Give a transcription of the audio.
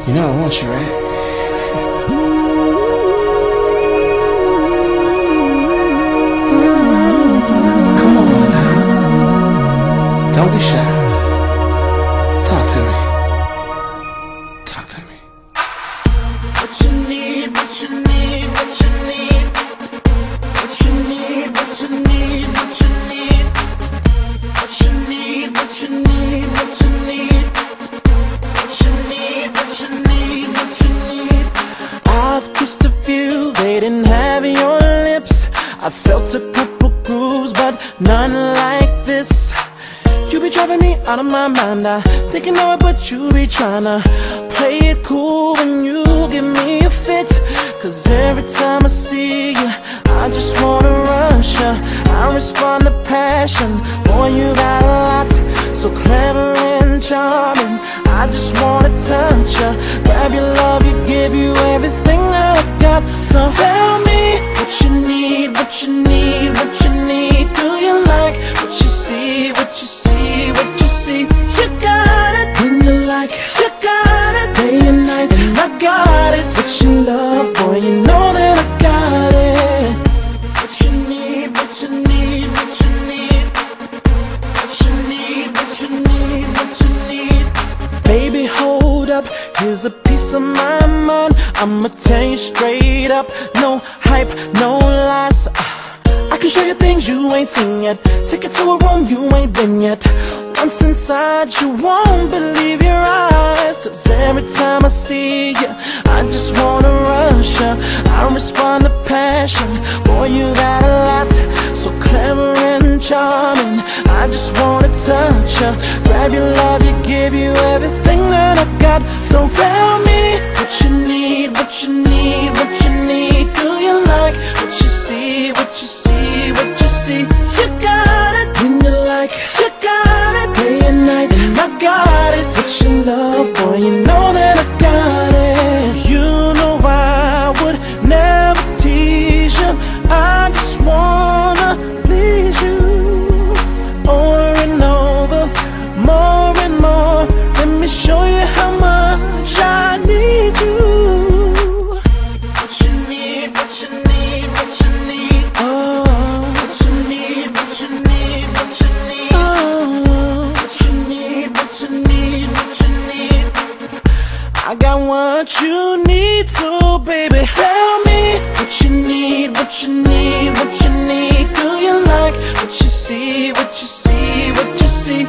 You know I want you, right? Come on now. Don't be shy. Talk to me. Talk to me. What you need, what you need, what you need. What you need, what you need, what you need. What you need, what you need, what you need. What you need, what you need, what you need. I've kissed a few, they didn't have your lips. I felt a couple grooves, but none like this. You be driving me out of my mind. I think I know it, but you be tryna play it cool when you give me a fit. Cause every time I see you, I just wanna rush ya. I respond to passion. Boy, you got a lot, so clever and charming. I just wanna touch ya, grab your love, you give you everything that I got. So tell me what you need, what you need, what you need. Do you like what you see, what you see, what you see? You got it when you like, you got it day and night, and I got it. What you love, boy, you know that I got it. What you need, what you need, what you need. What you need, what you need, what you need. Baby, hold up, here's a piece of my mind. I'ma tell you straight up, no hype, no lies. I can show you things you ain't seen yet. Take you to a room you ain't been yet. Once inside you won't believe your eyes. Cause every time I see you, I just wanna rush ya. I respond to passion. Boy, you got a lot, so clever and charming. I just wanna touch ya, grab your love, you give you everything that I got. So tell me what you need, what you need, what you need. Do you like what you see, what you see, what you see? You got it when you like, you got it day and night, and I got it. What you love, boy, you know that I got it. You know I would never tease you, I just wanna please you. Over and over, more and more. Let me show you how much I need you. What you need, what you need, what you need. Oh, what you need, what you need, what you need. Oh, what you need, what you need, what you need. I got what you need too, baby. Tell me what you need, what you need, what you need. Do you like what you see, what you see, what you see?